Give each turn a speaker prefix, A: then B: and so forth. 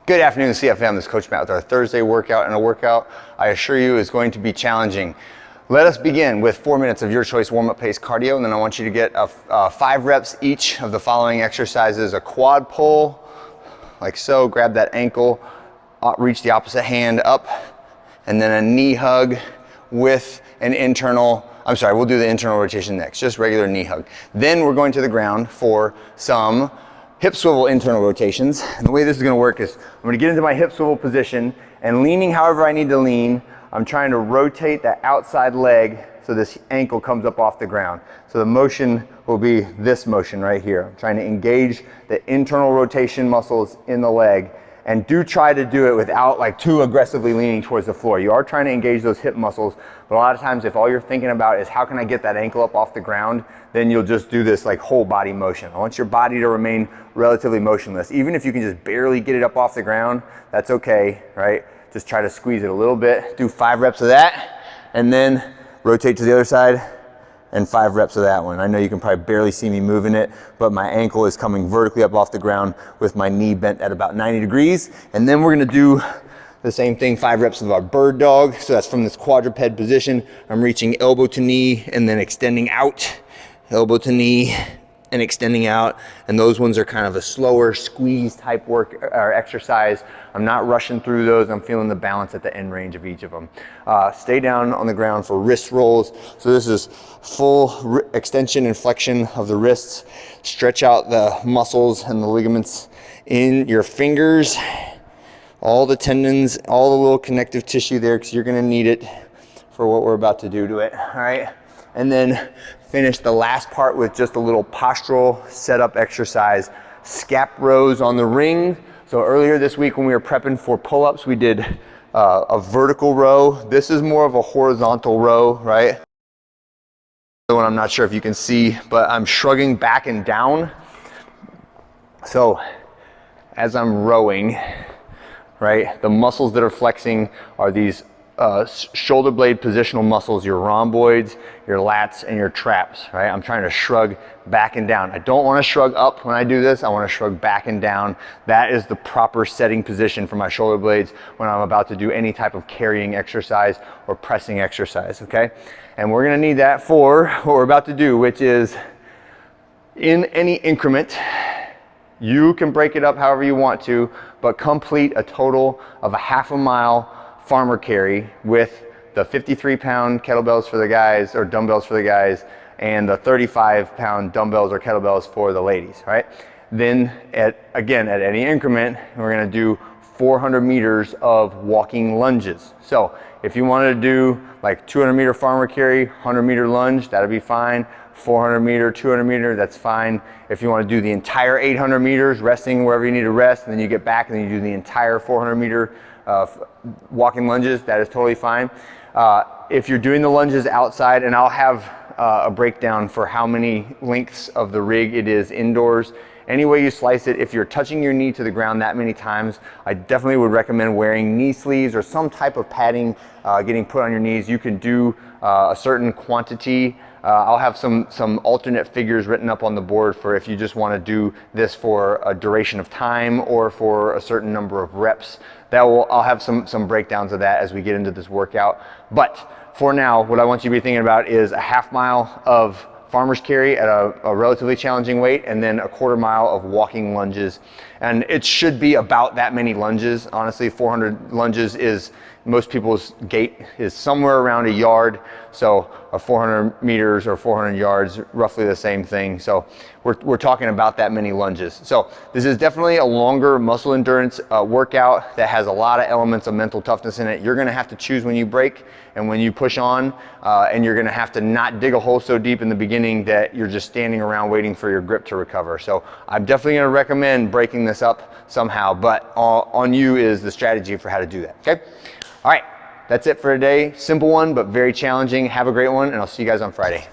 A: Good afternoon, CFM. This is Coach Matt with our Thursday workout, and a workout I assure you is going to be challenging. Let us begin with 4 minutes of your choice warm-up pace cardio, and then I want you to get 5 reps each of the following exercises. A quad pull, like so, grab that ankle, reach the opposite hand up, and then a knee hug with an internal, we'll do the internal rotation next, just regular knee hug. Then we're going to the ground for some hip swivel internal rotations. And the way this is gonna work is I'm gonna get into my hip swivel position and leaning however I need to lean, I'm trying to rotate that outside leg so this ankle comes up off the ground. So the motion will be this motion right here. I'm trying to engage the internal rotation muscles in the leg, and do try to do it without like too aggressively leaning towards the floor. You are trying to engage those hip muscles, but a lot of times if all you're thinking about is how can I get that ankle up off the ground, then you'll just do this like whole body motion. I want your body to remain relatively motionless. Even if you can just barely get it up off the ground, that's okay, right? Just try to squeeze it a little bit. Do 5 reps of that, and then rotate to the other side, and 5 reps of that one. I know you can probably barely see me moving it, but my ankle is coming vertically up off the ground with my knee bent at about 90 degrees. And then we're gonna do the same thing, 5 reps of our bird dog. So that's from this quadruped position. I'm reaching elbow to knee and then extending out, elbow to knee and extending out. And those ones are kind of a slower squeeze type work or exercise. I'm not rushing through those. I'm feeling the balance at the end range of each of them. Stay down on the ground for wrist rolls. So this is full extension and flexion of the wrists. Stretch out the muscles and the ligaments in your fingers, all the tendons, all the little connective tissue there, because you're gonna need it for what we're about to do to it, all right? And then finish the last part with just a little postural setup exercise. Scap rows on the ring. So earlier this week when we were prepping for pull-ups, we did a vertical row. This is more of a horizontal row, right? The one I'm not sure if you can see, but I'm shrugging back and down. So as I'm rowing, right, the muscles that are flexing are these shoulder blade positional muscles, your rhomboids, your lats, and your traps, right? I'm trying to shrug back and down. I don't want to shrug up when I do this. I want to shrug back and down. That is the proper setting position for my shoulder blades when I'm about to do any type of carrying exercise or pressing exercise, okay? And we're going to need that for what we're about to do, which is in any increment. You can break it up however you want to, but complete a total of a half a mile farmer carry with the 53-pound kettlebells for the guys, or dumbbells for the guys, and the 35-pound dumbbells or kettlebells for the ladies, right? Then again, at any increment, we're gonna do 400 meters of walking lunges. So if you wanted to do like 200 meter farmer carry, 100 meter lunge, that'd be fine. 400 meter, 200 meter, that's fine. If you want to do the entire 800 meters, resting wherever you need to rest, and then you get back and then you do the entire 400 meter walking lunges, that is totally fine. If you're doing the lunges outside, and I'll have a breakdown for how many lengths of the rig it is indoors. Any way you slice it, if you're touching your knee to the ground that many times, I definitely would recommend wearing knee sleeves or some type of padding getting put on your knees. You can do a certain quantity. I'll have some alternate figures written up on the board for if you just want to do this for a duration of time or for a certain number of reps. I'll have some breakdowns of that as we get into this workout. But for now, what I want you to be thinking about is a half mile of farmer's carry at a relatively challenging weight, and then a quarter mile of walking lunges. And it should be about that many lunges. Honestly, 400 lunges is, most people's gait is somewhere around a yard. So a 400 meters or 400 yards, roughly the same thing. So we're talking about that many lunges. So this is definitely a longer muscle endurance workout that has a lot of elements of mental toughness in it. You're gonna have to choose when you break and when you push on, and you're gonna have to not dig a hole so deep in the beginning that you're just standing around waiting for your grip to recover. So I'm definitely gonna recommend breaking this up somehow, but on you is the strategy for how to do that, okay? All right, that's it for today. Simple one, but very challenging. Have a great one, and I'll see you guys on Friday.